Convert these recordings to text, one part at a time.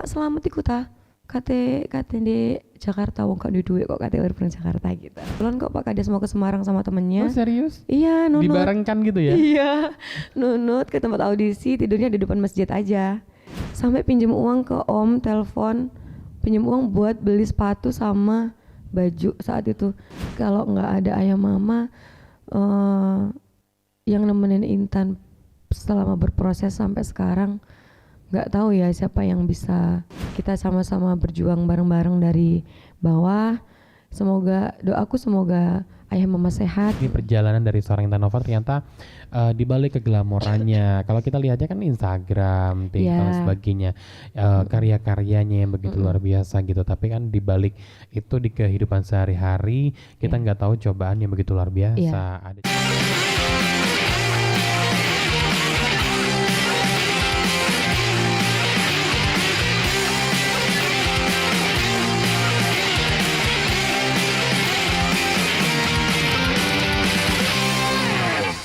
selamat iku ta. Kate di Jakarta wong gak duwe kok kate urip nang Jakarta gitu. Kebetulan kok Pak Kades mau ke Semarang sama temennya. Oh serius? Iya, nunut. Dibarengkan gitu ya? Iya, nunut ke tempat audisi, tidurnya di depan masjid aja. Sampai pinjem uang ke om, telepon, pinjem uang buat beli sepatu sama baju saat itu. Kalau nggak ada ayah mama yang nemenin Intan selama berproses sampai sekarang, nggak tahu ya siapa yang bisa kita sama-sama berjuang bareng-bareng dari bawah. Doaku semoga ayah mama sehat. Ini perjalanan dari seorang Intan Nova ternyata di balik keglamorannya. Kalau kita lihatnya kan Instagram, TikTok dan sebagainya, karya-karyanya yang begitu luar biasa gitu. Tapi kan di balik itu di kehidupan sehari-hari kita nggak tahu cobaan yang begitu luar biasa. Ada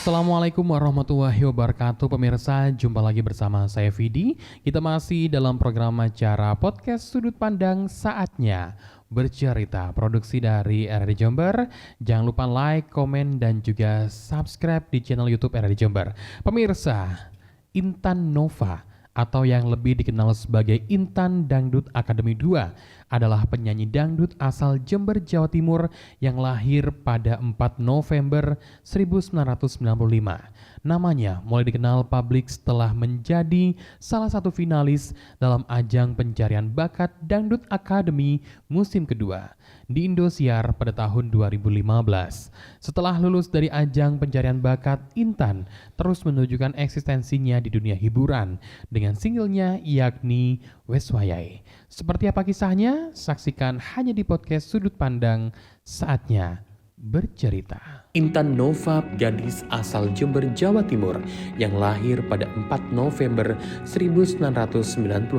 Assalamualaikum warahmatullahi wabarakatuh pemirsa, jumpa lagi bersama saya Vidi. Kita masih dalam program acara podcast Sudut Pandang Saatnya Bercerita, produksi dari RRI Jember. Jangan lupa like, komen, dan juga subscribe di channel YouTube RRI Jember. Pemirsa, Intan Nova atau yang lebih dikenal sebagai Intan Dangdut Akademi 2 adalah penyanyi dangdut asal Jember, Jawa Timur yang lahir pada 4 November 1995. Namanya mulai dikenal publik setelah menjadi salah satu finalis dalam ajang pencarian bakat Dangdut Akademi musim kedua di Indosiar pada tahun 2015. Setelah lulus dari ajang pencarian bakat, Intan terus menunjukkan eksistensinya di dunia hiburan dengan singlenya yakni Wes Wayahe. Seperti apa kisahnya? Saksikan hanya di podcast Sudut Pandang Saatnya Bercerita. Intan Nova, gadis asal Jember, Jawa Timur yang lahir pada 4 November 1995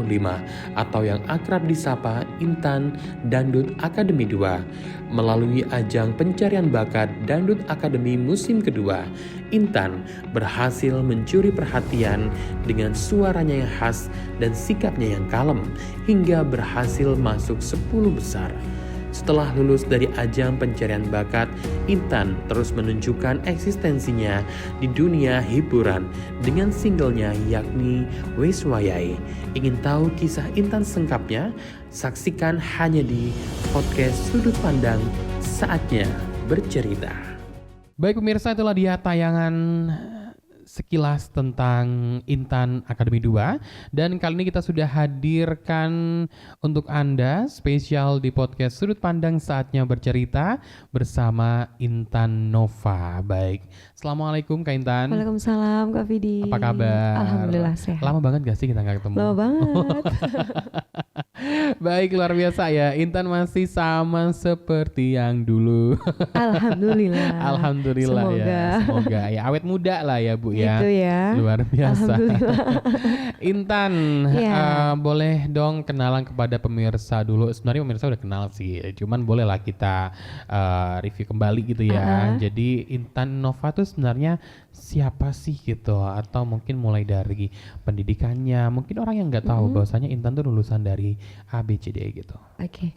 atau yang akrab disapa Intan Dangdut Akademi 2. Melalui ajang pencarian bakat Dangdut Akademi musim kedua, Intan berhasil mencuri perhatian dengan suaranya yang khas dan sikapnya yang kalem hingga berhasil masuk 10 besar. Setelah lulus dari ajang pencarian bakat, Intan terus menunjukkan eksistensinya di dunia hiburan dengan singlenya yakni Wes Wayahe. Ingin tahu kisah Intan sengkapnya? Saksikan hanya di podcast Sudut Pandang Saatnya Bercerita. Baik pemirsa, itulah dia tayangan sekilas tentang Intan Akademi 2, dan kali ini kita sudah hadirkan untuk Anda spesial di podcast Sudut Pandang Saatnya Bercerita bersama Intan Nova. Baik, Assalamualaikum Kak Intan. Waalaikumsalam Kak Vidi. Apa kabar? Alhamdulillah sehat. Lama banget gak sih kita gak ketemu? Lama banget. Baik, luar biasa ya. Intan masih sama seperti yang dulu. Alhamdulillah. Alhamdulillah. Semoga ya awet muda lah ya Bu ya. Itu ya. Luar biasa. Alhamdulillah. Intan, boleh dong kenalan kepada pemirsa dulu. Sebenarnya pemirsa udah kenal sih, cuman bolehlah kita review kembali gitu ya. Jadi Intan Nova tuh sebenarnya siapa sih gitu, atau mungkin mulai dari pendidikannya. Mungkin orang yang nggak tahu bahwasanya Intan tuh lulusan dari ABCD gitu. Oke.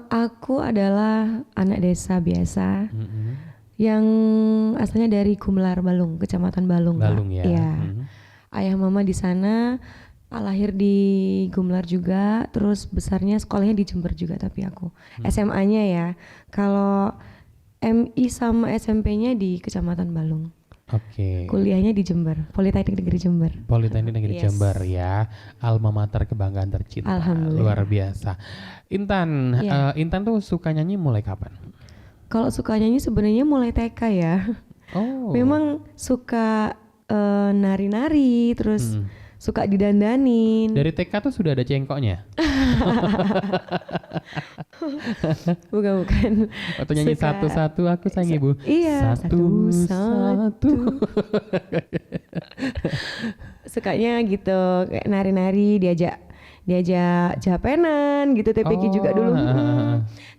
Aku adalah anak desa biasa yang asalnya dari Gumelar, Balung, Kecamatan Balung. Balung ya. Iya. Ayah mama di sana, lahir di Gumelar juga, terus besarnya sekolahnya di Jember juga, tapi aku SMA-nya ya. Kalau MI sama SMP-nya di Kecamatan Balung. Oke. Kuliahnya di Jember, Politeknik Negeri Jember. Politeknik Negeri Jember ya, alma mater kebanggaan tercinta. Alhamdulillah. Luar biasa. Intan, Intan tuh suka nyanyi mulai kapan? Kalau suka nyanyi sebenarnya mulai TK ya. Oh. Memang suka nari-nari, terus suka didandanin. Dari TK tuh sudah ada cengkoknya? Bukan. Waktu nyanyi satu-satu aku sayang ibu. Iya. Satu-satu. Sukanya gitu, kayak nari-nari, diajak japenan gitu, TPG juga dulu.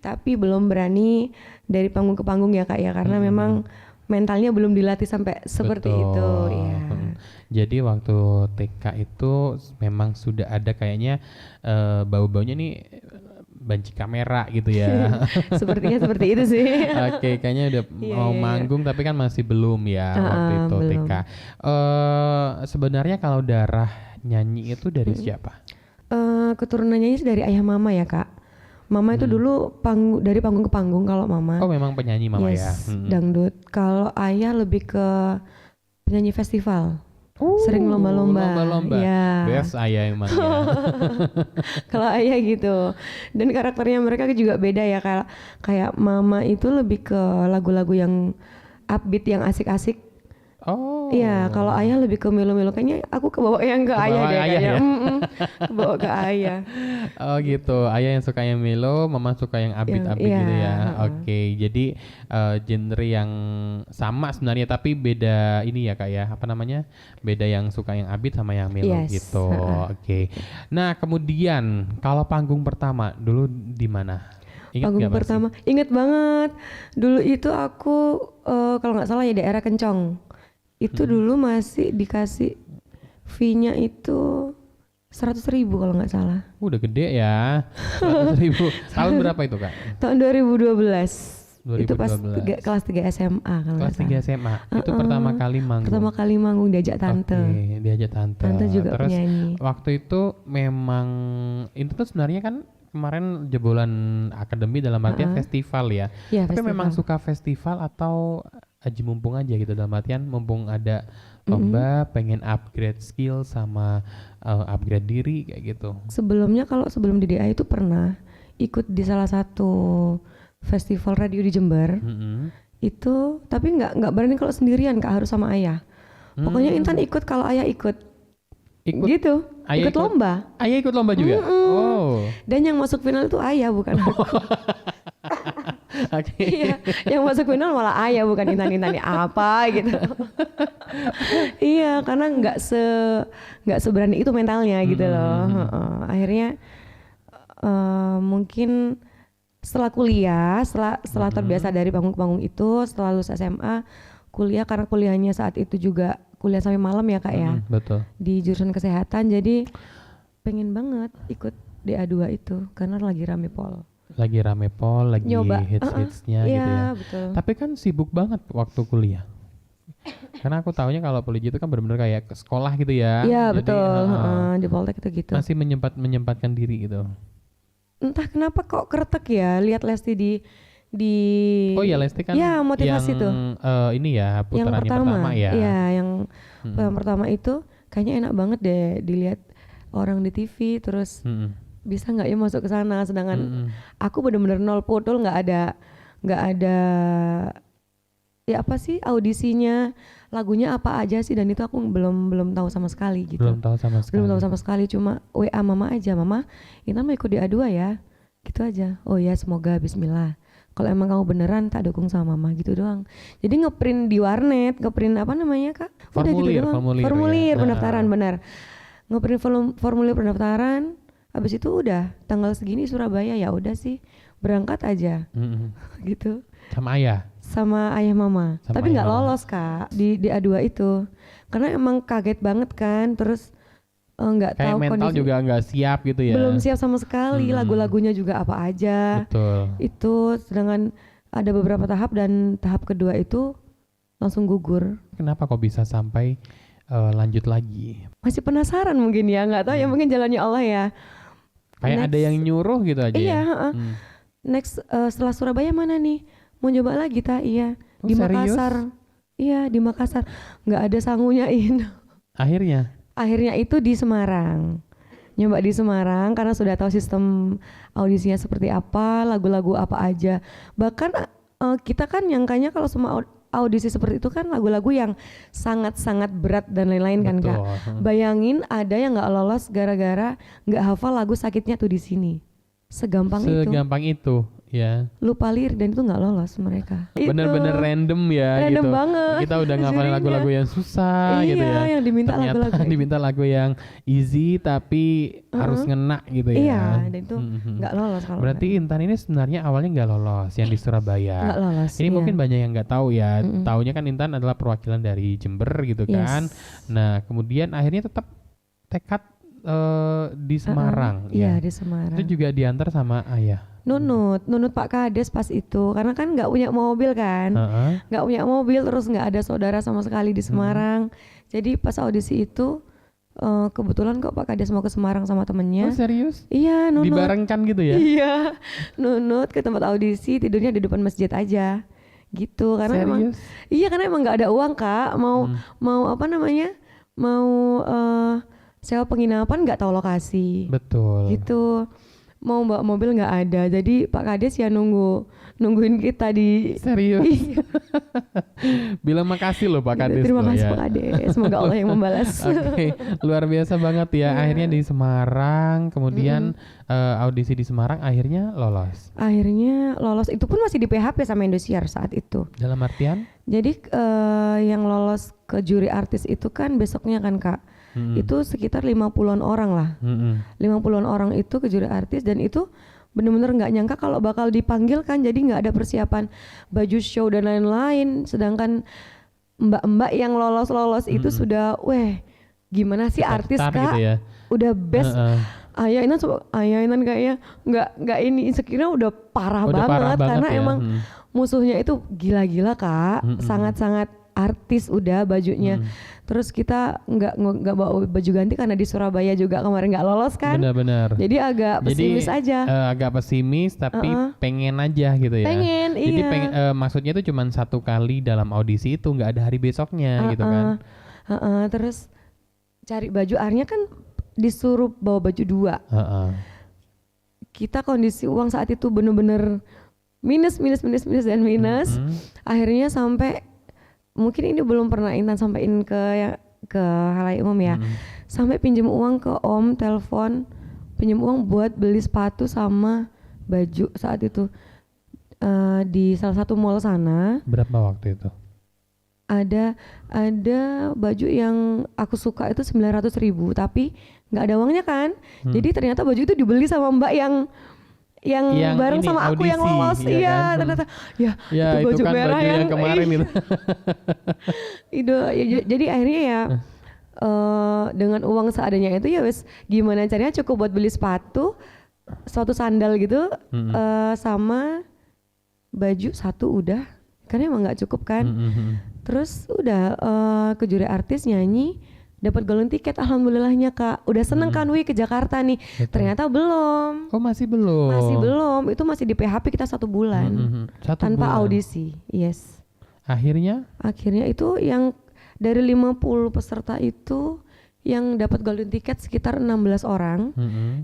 Tapi belum berani dari panggung ke panggung ya Kak ya, karena memang mentalnya belum dilatih sampai seperti itu ya. Jadi waktu TK itu memang sudah ada kayaknya bau-baunya nih banci kamera gitu ya. Sepertinya seperti itu sih. Oke, kayaknya udah Iya, mau iya, iya. manggung tapi kan masih belum ya waktu itu Belum. TK. Sebenarnya kalau darah nyanyi itu dari siapa? Keturunannya sih dari ayah mama ya kak. Mama itu dulu dari panggung ke panggung kalau mama. Oh, memang penyanyi mama ya. Yes, dangdut. Kalau ayah lebih ke penyanyi festival. Sering lomba-lomba. Lomba-lomba. Ya. Best ayah emang ya. Kalau ayah gitu. Dan karakternya mereka juga beda ya, kayak mama itu lebih ke lagu-lagu yang upbeat yang asik-asik. Oh. Iya, kalau ayah lebih ke melo-melo. Kayaknya aku kebawa yang ke ayah Kebawa deh ayah kayaknya. ya? Kebawa ke ayah. Oh gitu, ayah yang suka yang melo, mama suka yang upbeat-upbeat Iya, gitu ya. heeh. Oke, jadi genre yang sama sebenarnya tapi beda ini ya kak ya, apa namanya? Beda yang suka yang upbeat sama yang melo Yes, gitu. heeh. Oke. Nah kemudian kalau panggung pertama dulu di mana? Ingat Panggung nggak masih? pertama, inget banget. Dulu itu aku kalau nggak salah ya daerah Kencong. Itu dulu masih dikasih fee-nya itu 100.000 kalau nggak salah. Udah gede ya, 100.000. Tahun berapa itu kak? Tahun 2012. Itu pas 2012. kelas 3 SMA kalau nggak Kelas 3 salah. SMA. Itu pertama kali manggung. Pertama kali manggung diajak tante. Oke, diajak tante. Tante juga Terus penyanyi. waktu itu memang itu tuh sebenarnya kan kemarin jebolan akademi dalam artian festival ya. Iya, Tapi festival. memang suka festival atau aji mumpung aja gitu dalam artian mumpung ada lomba pengen upgrade skill sama upgrade diri kayak gitu. Sebelumnya kalau sebelum di DA itu pernah ikut di salah satu festival radio di Jember. Mm-mm. Itu tapi nggak berani kalau sendirian Kak, harus sama ayah. Pokoknya Intan ikut kalau ayah ikut. Ikut Gitu. ayah Ikut lomba. Ayah ikut lomba juga. Oh. Dan yang masuk final itu ayah bukan aku. Oke. Iya, yang masuk final malah ayah bukan Intan apa gitu. Iya, karena nggak seberani itu mentalnya gitu loh. Heeh. Akhirnya mungkin setelah kuliah, setelah terbiasa dari panggung-panggung itu, setelah lulus SMA, kuliah karena kuliahnya saat itu juga kuliah sampai malam ya Kak ya, Betul. di jurusan kesehatan, jadi pengen banget ikut DA2 itu karena lagi rame pol. Lagi rame pol, lagi Nyoba, hits-hitsnya gitu Iya, ya. betul. Tapi kan sibuk banget waktu kuliah. Karena aku taunya kalau Poliji itu kan benar-benar kayak ke sekolah gitu ya. Iya, Jadi, betul. Di Poltek itu gitu. masih menyempatkan diri gitu. Entah kenapa kok kretek ya lihat Lesti di Oh iya, Lesti kan ya motivasi yang tuh. ini ya Yang putarannya pertama ya. Iya, yang pertama itu kayaknya enak banget deh dilihat orang di TV, terus Mm-mm. bisa nggak ya masuk ke sana, sedangkan Mm-mm. aku bener-bener nol pudul, nggak ada ya apa sih audisinya, lagunya apa aja sih, dan itu aku belum tahu sama sekali gitu. Belum tahu sama sekali. Belum tahu sama sekali, cuma WA mama aja, mama Intan mau ikut di A2 ya, gitu aja. Oh ya, semoga, bismillah, kalau emang kamu beneran tak dukung sama mama, gitu doang. Jadi ngeprint di warnet, ngeprint apa namanya Kak, udah gitu Formulir, doang. formulir ya. Pendaftaran, benar, ngeprint formulir pendaftaran, habis itu udah tanggal segini Surabaya, ya udah sih berangkat aja. Mm-mm. Gitu Sama ayah. sama ayah mama. Sama Tapi ayah nggak mama. lolos Kak di A2 itu, karena emang kaget banget kan, terus nggak Kayak tahu mental kondisi, juga nggak siap gitu ya. belum siap sama sekali, lagu-lagunya juga apa aja. Betul. Itu sedangkan ada beberapa tahap, dan tahap kedua itu langsung gugur. Kenapa kok bisa sampai lanjut lagi? Masih penasaran mungkin ya, nggak tahu ya, mungkin jalannya Allah ya. Kayak ada Next. yang nyuruh gitu aja Iya, ya. heeh. Next setelah Surabaya mana nih? Mau coba lagi tak? Iya. Oh, Di serius? Makassar. Iya, di Makassar. Nggak ada sangunya Akhirnya. Akhirnya itu di Semarang. Nyoba di Semarang karena sudah tahu sistem audisinya seperti apa, lagu-lagu apa aja. Bahkan kita kan nyangkanya kalau semua audisi seperti itu kan lagu-lagu yang sangat-sangat berat dan lain-lain kan Kak. Betul. Bayangin ada yang nggak lolos gara-gara nggak hafal lagu Sakitnya Tuh di Sini. Segampang itu. Segampang itu. Ya. lupa lirik dan itu nggak lolos mereka. Bener-bener random ya Random gitu. banget. Kita udah ngapalin Jurinya. lagu-lagu yang susah Iya, gitu ya. yang diminta Ternyata lagu-lagu kayak diminta lagu yang easy tapi harus ngena gitu ya. Iya, dan itu Mhm. nggak lolos kalau Berarti Intan ini sebenarnya awalnya nggak lolos yang di Surabaya. nggak lolos. Ini iya. mungkin banyak yang nggak tahu ya. Taunya kan Intan adalah perwakilan dari Jember gitu kan. Yes. Nah, kemudian akhirnya tetap tekad di Semarang Iya ya. di Semarang. Itu juga diantar sama ayah. Nunut Pak Kades pas itu karena kan nggak punya mobil kan, Heeh. nggak punya mobil terus nggak ada saudara sama sekali di Semarang. Jadi pas audisi itu kebetulan kok Pak Kades mau ke Semarang sama Oh, temennya. serius? Iya Nunut. Dibarengkan gitu ya? Iya Nunut ke tempat audisi tidurnya di depan masjid aja gitu karena emang Serius? iya karena emang nggak ada uang Kak mau apa namanya mau sewa penginapan nggak tahu lokasi Betul. gitu mau bawa mobil nggak ada jadi Pak Kades ya nungguin kita di Serius? Iya. Bilang makasih loh Pak Kades Terima loh kasih ya. Pak Kades semoga Allah yang membalas. Oke, luar biasa banget ya. Akhirnya di Semarang, kemudian audisi di Semarang akhirnya lolos. Akhirnya lolos itu pun masih di PHP sama Indosiar saat itu. Dalam artian? Jadi yang lolos ke juri artis itu kan besoknya kan Kak. Itu sekitar 50-an orang lah. 50-an orang itu ke juri artis dan itu bener-bener nggak nyangka kalau bakal dipanggil kan. Jadi nggak ada persiapan baju show dan lain-lain. Sedangkan mbak-mbak yang lolos itu sudah, gimana sih artis Star Kak? gitu ya. Udah best. Ayainan kayaknya nggak ini insecure udah parah Udah banget parah banget karena ya. emang musuhnya itu gila-gila Kak, sangat-sangat artis udah bajunya. Terus kita nggak bawa baju ganti karena di Surabaya juga kemarin nggak lolos kan. Benar-benar. Jadi agak pesimis aja. Agak pesimis tapi pengen aja gitu ya. Pengen, Jadi iya. maksudnya itu cuma satu kali dalam audisi itu, nggak ada hari besoknya gitu kan. Terus cari baju akhirnya kan disuruh bawa baju 2. Kita kondisi uang saat itu bener-bener minus. Akhirnya sampai mungkin ini belum pernah Intan sampaikan ke halayak umum ya. Sampai pinjam uang ke Om, telepon pinjam uang buat beli sepatu sama baju saat itu di salah satu mall sana. Berapa waktu itu? Ada baju yang aku suka itu 900.000 tapi nggak ada uangnya kan. Jadi ternyata baju itu dibeli sama mbak yang bareng ini, sama aku yang audisi, lolos. iya Iya kan? ternyata Ya itu baju itu kan merah baju yang kemarin itu. jadi akhirnya ya dengan uang seadanya itu ya wes gimana caranya cukup buat beli sepatu sandal gitu sama baju satu udah karena emang nggak cukup kan. Terus udah ke juri artis nyanyi dapat golden tiket alhamdulillahnya Kak. Udah seneng kan ke Jakarta nih. Betul. Ternyata belum. Oh masih belum? Itu masih di PHP kita 1 bulan tanpa bulan. audisi. Yes. Akhirnya itu yang dari 50 peserta itu yang dapat golden ticket sekitar 16 orang.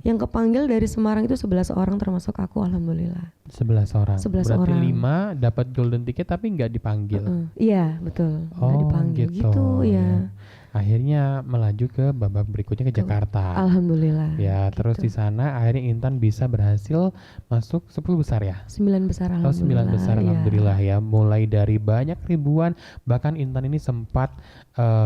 Yang kepanggil dari Semarang itu 11 orang termasuk aku alhamdulillah. 11 orang. 11 Berarti orang. 5 dapat golden ticket tapi nggak dipanggil. Iya betul. Nggak dipanggil gitu ya. Akhirnya melaju ke babak berikutnya ke Jakarta. Alhamdulillah. Ya, terus di sana akhirnya Intan bisa berhasil masuk 10 besar ya? 9 besar Oh, 9 alhamdulillah. besar alhamdulillah ya. Mulai dari banyak ribuan, bahkan Intan ini sempat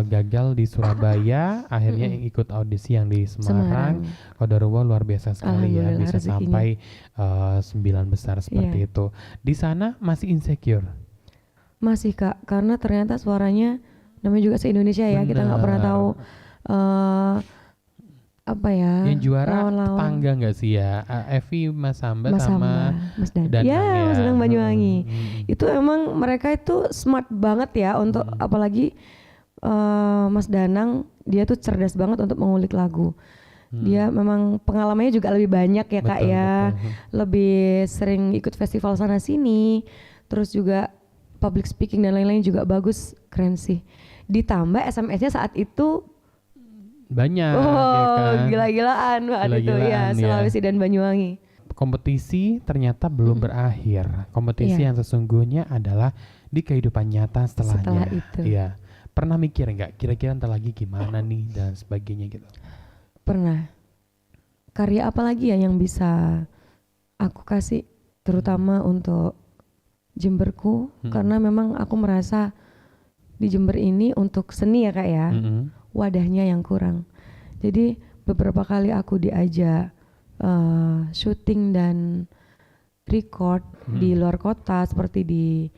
gagal di Surabaya, akhirnya ikut audisi yang di Semarang. Qadarullah luar biasa sekali ya, bisa rezekinya. sampai 9 besar seperti itu. Di sana masih insecure? Masih Kak, karena ternyata suaranya namanya juga se-Indonesia ya, kita nggak pernah tahu apa ya. Yang juara lawan-lawan. tetangga nggak sih ya? Evi Mas Hamba sama Mas Danang. Danang Ya, Mas Danang Banyuwangi. Hmm. Itu emang mereka itu smart banget ya untuk apalagi Mas Danang dia tuh cerdas banget untuk mengulik lagu. Dia memang pengalamannya juga lebih banyak ya Kak Betul, ya. betul. Lebih sering ikut festival sana sini. Terus juga public speaking dan lain-lain juga bagus, keren sih. Ditambah SMS-nya saat itu Banyak ya kan? gila-gilaan Mbak itu ya, Gila-gilaan, ya. Sulawesi dan Banyuwangi. Kompetisi ternyata belum berakhir. Kompetisi Iya. yang sesungguhnya adalah di kehidupan nyata setelahnya. Setelah itu. Iya. Pernah mikir nggak kira-kira ntar lagi gimana nih dan sebagainya gitu? Pernah. Karya apa lagi ya yang bisa aku kasih terutama untuk Jemberku, karena memang aku merasa di Jember ini untuk seni ya Kak ya, wadahnya yang kurang. Jadi beberapa kali aku diajak syuting dan record di luar kota seperti di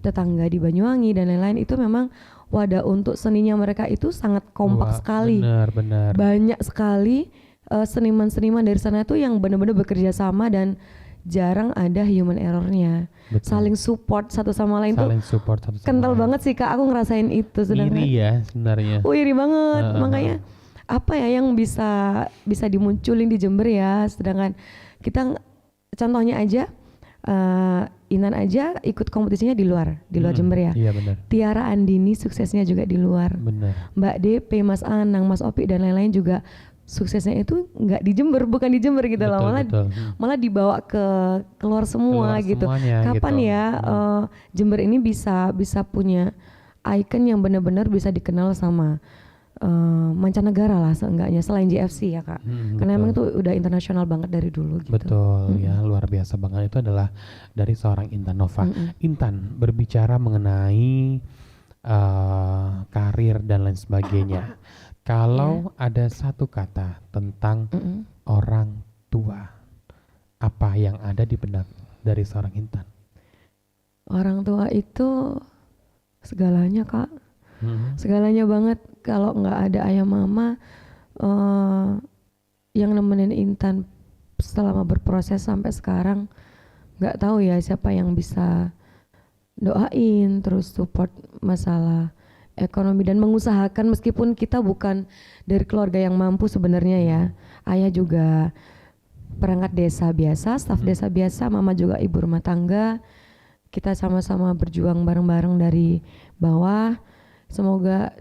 tetangga di Banyuwangi dan lain-lain, itu memang wadah untuk seninya mereka itu sangat kompak sekali. Benar. Banyak sekali seniman-seniman dari sana tuh yang benar-benar bekerja sama dan jarang ada human errornya. Betul. Saling support satu sama lain tuh Support satu sama kental lain. banget sih Kak, aku ngerasain itu. Iri ya sebenarnya. Iri banget. Makanya apa ya yang bisa dimunculin di Jember ya, sedangkan kita contohnya aja Inan aja ikut kompetisinya di luar Jember ya. Iya benar. Tiara Andini suksesnya juga di luar. Benar. Mbak DP, Mas Anang, Mas Opi dan lain-lain juga suksesnya itu nggak di Jember, bukan di Jember gitu loh, malah dibawa ke keluar semua gitu. Kapan gitu. ya Jember ini bisa punya icon yang benar-benar bisa dikenal sama mancanegara lah seenggaknya, selain JFC ya Kak. Karena emang itu udah internasional banget dari dulu gitu. Betul ya, luar biasa banget. Itu adalah dari seorang Intan Nova. Intan, berbicara mengenai karir dan lain sebagainya. Kalau ada satu kata tentang orang tua, apa yang ada di benak dari seorang Intan? Orang tua itu segalanya Kak. Segalanya banget. Kalau nggak ada ayah mama yang nemenin Intan selama berproses sampai sekarang, nggak tahu ya siapa yang bisa doain terus support masalah ekonomi dan mengusahakan, meskipun kita bukan dari keluarga yang mampu sebenarnya ya. Ayah juga perangkat desa biasa, staf desa biasa, mama juga ibu rumah tangga. Kita sama-sama berjuang bareng-bareng dari bawah.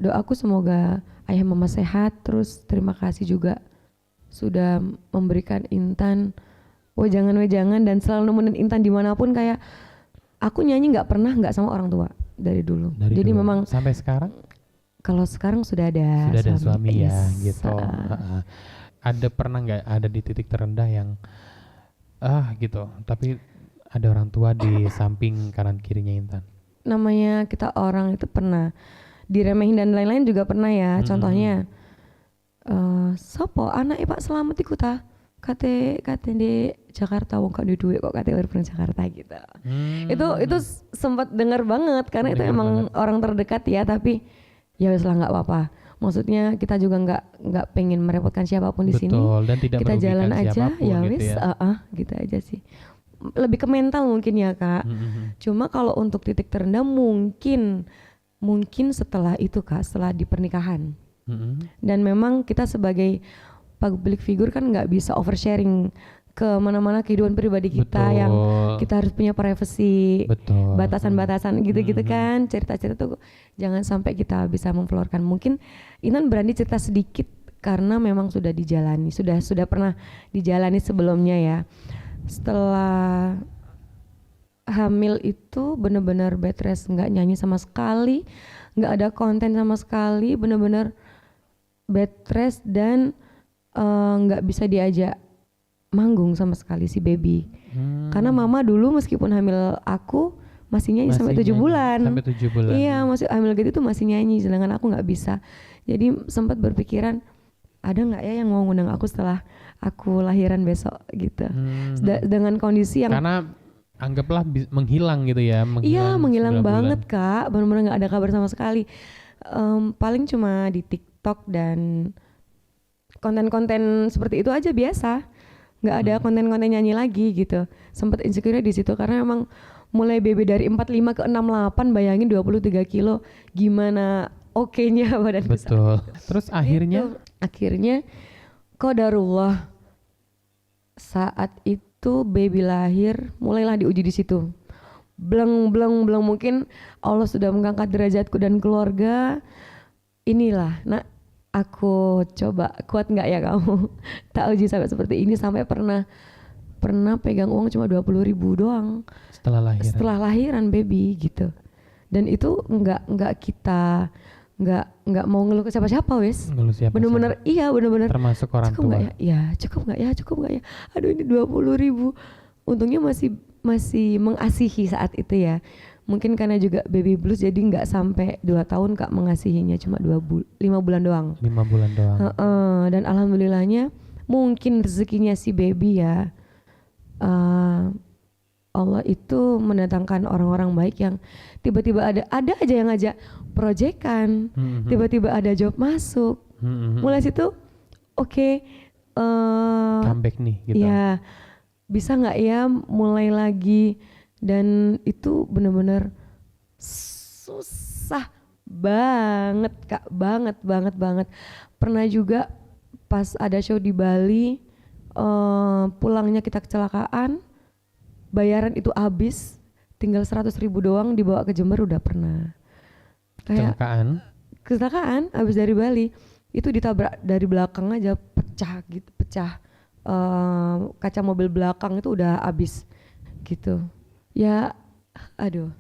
Doaku semoga ayah mama sehat. Terus terima kasih juga sudah memberikan Intan jangan dan selalu nemenin Intan dimanapun. Kayak aku nyanyi nggak pernah nggak sama orang tua dari dulu. Jadi memang sampai sekarang. Kalau sekarang sudah ada suami ya gitu. Ada pernah nggak ada di titik terendah yang gitu, tapi ada orang tua di samping kanan kirinya Intan? Namanya kita orang itu pernah diremehin dan lain-lain juga pernah ya. Contohnya sopo anak Pak Selamat iku ta kate di Jakarta, wong gak duwe kok kate urip nang Jakarta gitu. Itu sempat dengar banget karena itu emang orang terdekat ya, tapi ya wes lah nggak apa-apa. Maksudnya kita juga nggak pengen merepotkan siapapun di sini. Dan tidak kita jalan aja ya gitu wes gitu aja sih. Lebih ke mental mungkin ya Kak. Cuma kalau untuk titik terendah mungkin setelah itu Kak, setelah di pernikahan. Dan memang kita sebagai public figure kan nggak bisa oversharing ke mana-mana kehidupan pribadi kita. Yang kita harus punya privacy, batasan-batasan gitu-gitu kan. Cerita-cerita tuh jangan sampai kita bisa memflorkan. Mungkin Inan berani cerita sedikit karena memang sudah dijalani, sudah pernah dijalani sebelumnya ya. Setelah hamil itu benar-benar bed rest, nggak nyanyi sama sekali, nggak ada konten sama sekali, benar-benar bed rest dan nggak bisa diajak manggung sama sekali si baby. Karena mama dulu meskipun hamil aku masih nyanyi sampai 7 bulan. Iya, masih hamil gitu tuh masih nyanyi, sedangkan aku nggak bisa. Jadi sempat berpikiran ada nggak ya yang mau ngundang aku setelah aku lahiran besok gitu. Dengan kondisi yang karena anggaplah menghilang gitu ya. Iya, menghilang banget Kak, benar-benar nggak ada kabar sama sekali. Paling cuma di TikTok dan konten-konten seperti itu aja biasa. Nggak ada konten-konten nyanyi lagi gitu. Sempat insecure di situ karena emang mulai BB dari 45 ke 68, bayangin 23 kilo, gimana oke-nya badan besar. Betul. Terus akhirnya qadarullah saat itu baby lahir, mulailah diuji di situ. Bleng mungkin Allah sudah mengangkat derajatku dan keluarga. Inilah, nak, aku coba kuat nggak ya kamu? Tak uji sampai seperti ini, sampai pernah pegang uang cuma 20.000 doang setelah lahiran baby gitu. Dan itu nggak kita nggak mau ngeluh ke siapa-siapa wes. Bener-bener iya, bener-bener termasuk orang cukup tua. Cukup nggak ya? Aduh ini 20.000 untungnya masih mengasihi saat itu ya. Mungkin karena juga baby blues jadi nggak sampai 2 tahun Kak mengasihinya, cuma 5 bulan doang. 5 bulan doang. Dan alhamdulillahnya mungkin rezekinya si baby ya. Allah itu mendatangkan orang-orang baik yang tiba-tiba ada aja yang ngajak proyekan, tiba-tiba ada job masuk. Mulai situ oke, Comeback nih gitu. ya bisa nggak ya mulai lagi, dan itu bener-bener susah banget Kak, banget. Pernah juga pas ada show di Bali, pulangnya kita kecelakaan, bayaran itu habis, tinggal 100.000 doang dibawa ke Jember udah pernah. Kayak kecelakaan habis dari Bali, itu ditabrak dari belakang aja pecah. Kaca mobil belakang itu udah habis gitu. Ya, aduh.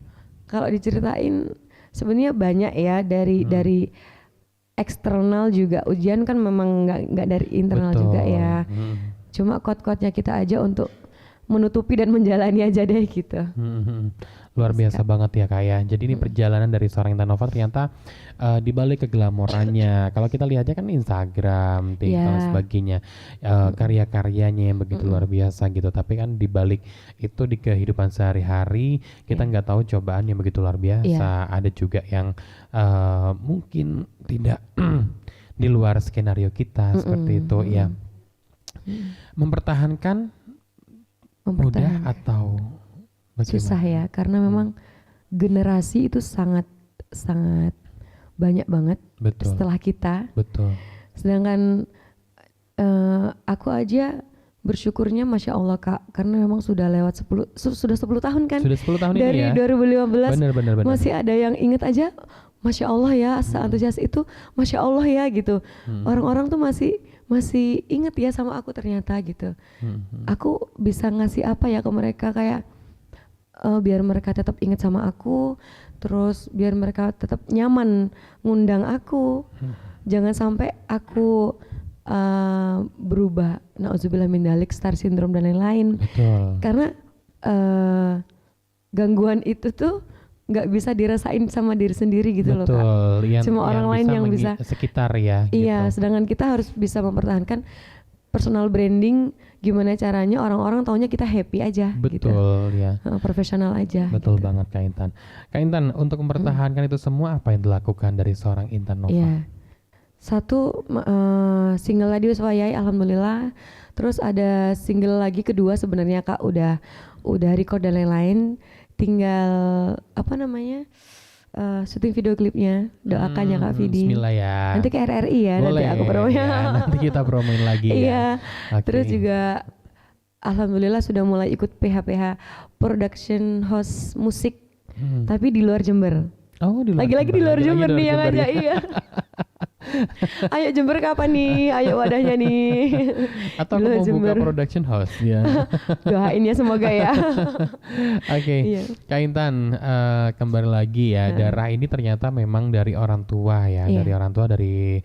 Kalau diceritain sebenarnya banyak ya dari eksternal juga. Ujian kan memang nggak dari internal. Betul. Juga ya. Cuma quote-quote-nya kita aja untuk menutupi dan menjalani aja deh gitu. Luar biasa banget ya Kak ya. Jadi ini perjalanan dari seorang Intan Nova ternyata di balik keglamorannya. Kalau kita lihatnya kan Instagram, TikTok dan sebagainya, karya-karyanya yang begitu luar biasa gitu. Tapi kan di balik itu di kehidupan sehari-hari kita nggak tahu cobaan yang begitu luar biasa. Ada juga yang mungkin tidak di luar skenario kita seperti itu ya. Mempertahankan mudah atau bagaimana? Susah ya, karena memang generasi itu sangat banyak banget. Betul. Setelah kita. Betul. Sedangkan aku aja bersyukurnya Masya Allah Kak, karena memang sudah lewat 10 tahun kan. Sudah 10 tahun dari ini ya. Dari 2015 bener. Masih ada yang inget aja, Masya Allah ya, seantusias itu Masya Allah ya gitu. Orang-orang tuh masih inget ya sama aku ternyata gitu. Aku bisa ngasih apa ya ke mereka, kayak biar mereka tetap inget sama aku, terus biar mereka tetap nyaman ngundang aku. Jangan sampai aku berubah, na'udzubillah min dzalik, star syndrome dan lain-lain. Karena gangguan itu tuh nggak bisa dirasain sama diri sendiri gitu. Loh Kak. Cuma orang lain yang bisa sekitar ya. Iya, gitu. Sedangkan kita harus bisa mempertahankan personal branding. Gimana caranya orang-orang taunya kita happy aja. Betul gitu. Ya. Profesional aja. Betul gitu. Banget Kak Intan. Kak Intan, untuk mempertahankan itu semua apa yang dilakukan dari seorang Intan Nova? Iya. Satu, single Ladius Wayai alhamdulillah. Terus ada single lagi kedua sebenarnya Kak, udah record dan lain-lain. Tinggal syuting video klipnya, doakan ya Kak Vidi. Bismillah ya. Nanti ke RRI ya. Boleh, nanti aku promoin. Ya, nanti kita promoin lagi ya. Iya. Okay. Terus juga alhamdulillah sudah mulai ikut PH production host musik, tapi di luar Jember. Oh, di luar lagi-lagi di luar Jember nih yang ngajak. Iya. Ayo Jember kapan nih? Ayo wadahnya nih. Atau aku mau Jember. Buka production house ya. Doain ya semoga ya. Oke. Iya. Kak Intan, kembali lagi ya. Darah ini ternyata memang dari orang tua ya. Iya. Dari orang tua, dari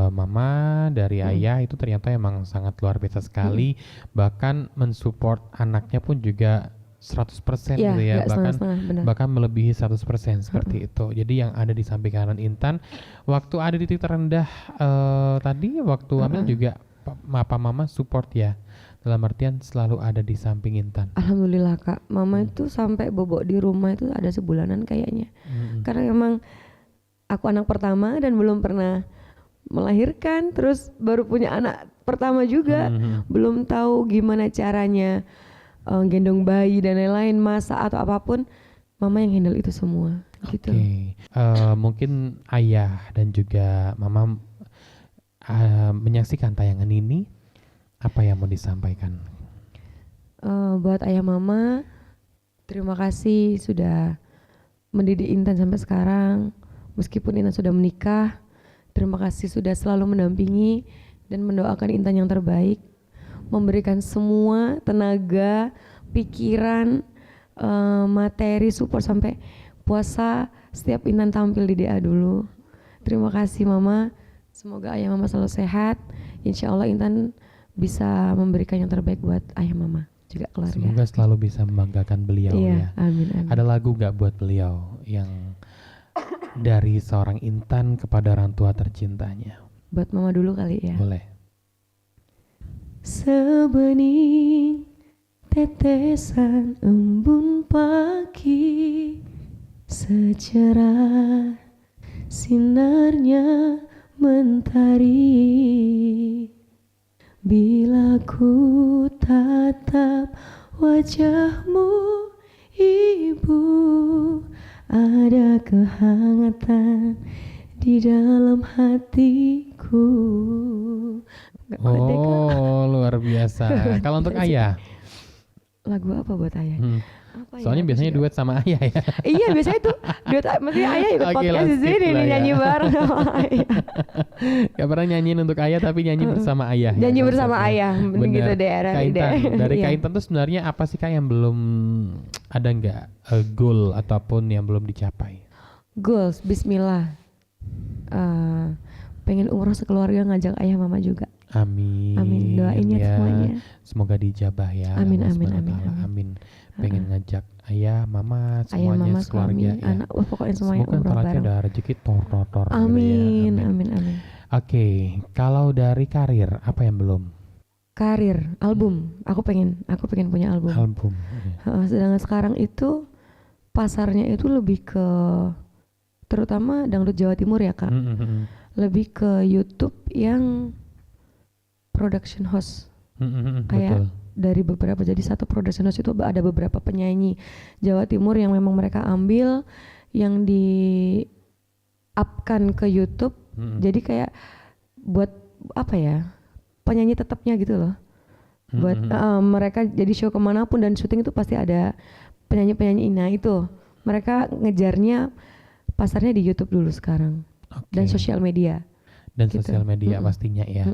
mama, dari ayah, itu ternyata emang sangat luar biasa sekali. Bahkan mensupport anaknya pun juga 100% gitu ya, bahkan melebihi 100% seperti itu. Jadi yang ada di samping kanan Intan, waktu ada di titik terendah tadi, waktu hamil juga mama support ya, dalam artian selalu ada di samping Intan. Alhamdulillah Kak, mama itu sampai bobok di rumah itu ada sebulanan kayaknya. Karena memang aku anak pertama dan belum pernah melahirkan, terus baru punya anak pertama juga, belum tahu gimana caranya gendong bayi dan lain-lain, masak atau apapun, mama yang handle itu semua. Gitu. Mungkin ayah dan juga mama menyaksikan tayangan ini, apa yang mau disampaikan? Buat ayah mama, terima kasih sudah mendidik Intan sampai sekarang. Meskipun Intan sudah menikah, terima kasih sudah selalu mendampingi dan mendoakan Intan yang terbaik, memberikan semua tenaga, pikiran, materi, support sampai puasa. Setiap Intan tampil di DA dulu. Terima kasih Mama. Semoga ayah Mama selalu sehat. Insya Allah Intan bisa memberikan yang terbaik buat ayah Mama. juga keluarga. Semoga selalu bisa membanggakan beliau Iya, ya. amin amin. Ada lagu gak buat beliau yang dari seorang Intan kepada orang tua tercintanya? Buat mama dulu kali ya. Boleh. Sebening tetesan embun pagi, secerah sinarnya mentari, bila ku tatap wajahmu ibu, ada kehangatan di dalam hatiku. Gak pandai, Kak. Oh, luar biasa. Kalau untuk ayah? Lagu apa buat ayah? Apa ya? Soalnya Aku biasanya juga- duet sama ayah ya. Iya biasanya tuh duet, maksudnya ayah ikut Oke, podcast di let's skip sini lah nih, ya. nyanyi bareng sama ayah. Gak pernah nyanyiin untuk ayah tapi nyanyi bersama ayah. ya Nyanyi bersama konsepnya. ayah, mending Bener. gitu deh. Kak Intan, dari Iya. Kak Intan tuh sebenarnya apa sih Kak yang belum ada nggak goal ataupun yang belum dicapai? Goals, Bismillah. Pengen umroh sekeluarga, ngajak ayah mama juga. Amin. Amin, doain ya semuanya. Semoga dijabah ya. Amin, Allah amin, Subhanahu wa amin, Ta'ala. amin. Amin. Pengen ngajak ayah, mama, Ayah semuanya mama, sekeluarga suami, ya. anak, wah pokoknya semuanya Semoga umroh ntar aja bareng. ada rezeki tor gitu ya. Amin, amin, amin. Oke, kalau dari karir apa yang belum? Karir, album. Aku pengen punya album. Album. Sedangkan sekarang itu pasarnya itu lebih ke, terutama dangdut Jawa Timur ya Kak. Lebih ke YouTube yang production house. Kayak Betul. dari beberapa, jadi satu production house itu ada beberapa penyanyi Jawa Timur yang memang mereka ambil, yang di upkan ke YouTube. Jadi kayak buat apa ya, penyanyi tetapnya gitu loh. Buat mereka jadi show kemanapun dan syuting itu pasti ada penyanyi-penyanyi. Nah itu mereka ngejarnya pasarnya di YouTube dulu sekarang. Oke. Dan sosial media. Dan gitu. sosial media pastinya ya.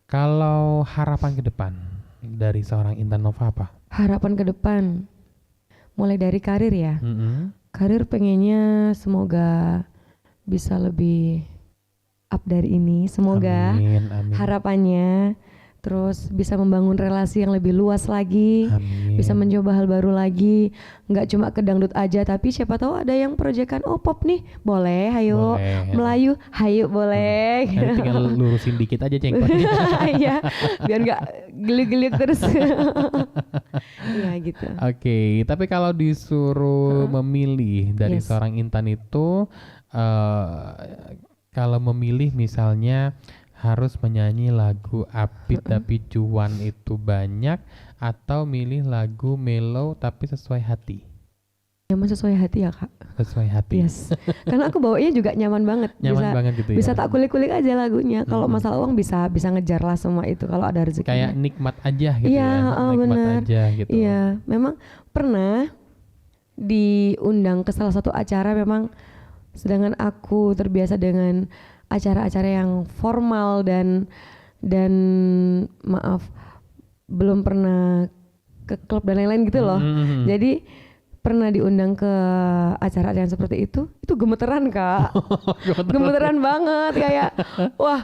Kalau harapan ke depan dari seorang Intan Nova apa? Harapan ke depan, mulai dari karir ya. Karir pengennya semoga bisa lebih up dari ini, semoga. Amin, amin. Harapannya terus bisa membangun relasi yang lebih luas lagi, Amin. bisa mencoba hal baru lagi, nggak cuma ke dangdut aja, tapi siapa tahu ada yang proyekan, oh pop nih, boleh, hayo. Boleh. Melayu, hayo boleh. Nanti tinggal lurusin dikit aja cengkotnya. Iya, biar nggak gelik-gelik terus. Iya gitu. Oke, tapi kalau disuruh memilih dari Yes. seorang Intan itu, kalau memilih misalnya harus menyanyi lagu upbeat tapi cuan itu banyak, atau milih lagu mellow tapi sesuai hati? Nyaman sesuai hati ya Kak. Sesuai hati. Yes. Karena aku bawanya juga nyaman banget. Nyaman banget gitu ya. Bisa tak kulik-kulik aja lagunya. Kalau masalah uang bisa ngejar lah semua itu kalau ada rezekinya. Kayak nikmat aja gitu Iya, ya. Nikmat bener. aja gitu. Iya, memang pernah diundang ke salah satu acara, memang sedangkan aku terbiasa dengan acara-acara yang formal dan maaf belum pernah ke klub dan lain-lain gitu loh. Jadi pernah diundang ke acara yang seperti itu gemeteran Kak. Gemeteran banget, kayak wah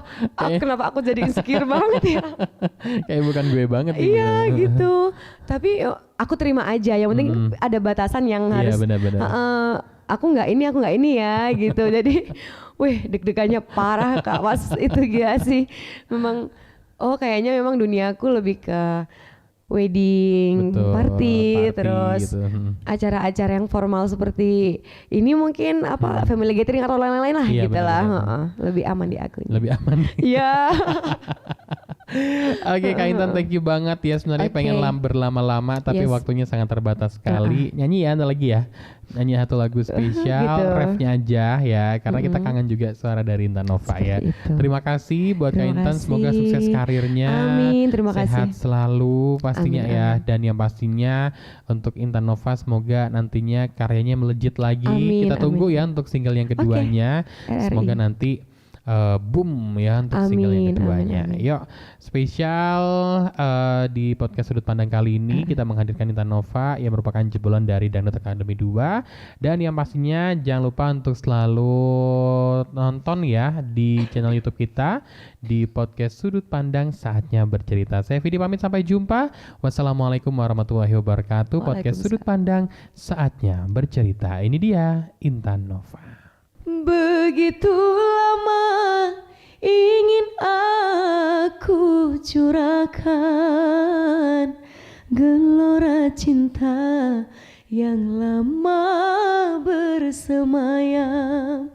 kenapa aku jadi insecure banget ya. Kayak bukan gue banget gitu. Iya gitu. Tapi aku terima aja. Yang penting ada batasan yang harus. Iya benar-benar. Aku nggak ini ya gitu. Jadi, wih deg-degannya parah Kak. Pas itu gila sih. Memang, kayaknya memang duniaku lebih ke wedding, Betul, party, party terus gitu. acara-acara yang formal seperti ini mungkin apa family gathering atau lain-lain lah Iya, gitu lah. benar-benar. Lebih aman di akunya. Lebih aman. Iya. Oke Kak Intan, thank you banget ya. Sebenarnya Oke. pengen berlama-lama tapi Yes. waktunya sangat terbatas sekali. Nyanyi ya, ada lagi ya. Nyanyi satu lagu spesial, Gitu. refnya aja ya, karena kita kangen juga suara dari Intan Nova ya. Seperti itu. Terima kasih buat Kak Terima Intan, semoga kasih. sukses karirnya. Amin, terima Sehat kasih. selalu pastinya Amin, ya. amin. Dan yang pastinya untuk Intan Nova semoga nantinya karyanya melejit lagi. Amin, Kita tunggu amin. ya untuk single yang keduanya. RRI. Semoga nanti boom ya untuk single yang Amin, keduanya. amin, amin. Yuk, spesial di podcast Sudut Pandang kali ini kita menghadirkan Intan Nova yang merupakan jebolan dari Dangdut Academy 2. Dan yang pastinya jangan lupa untuk selalu nonton ya di channel YouTube kita di podcast Sudut Pandang Saatnya Bercerita. Saya Vidi pamit, sampai jumpa. Wassalamualaikum warahmatullahi wabarakatuh. Podcast Sudut Pandang Saatnya Bercerita. Ini dia Intan Nova. Begitu lama ingin aku curahkan gelora cinta yang lama bersemayam.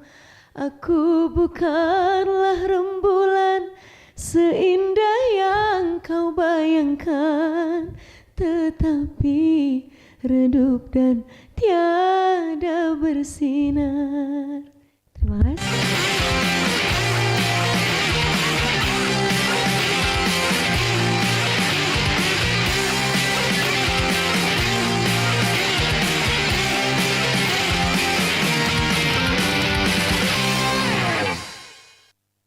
Aku bukanlah rembulan seindah yang kau bayangkan, tetapi redup dan tiada bersinar.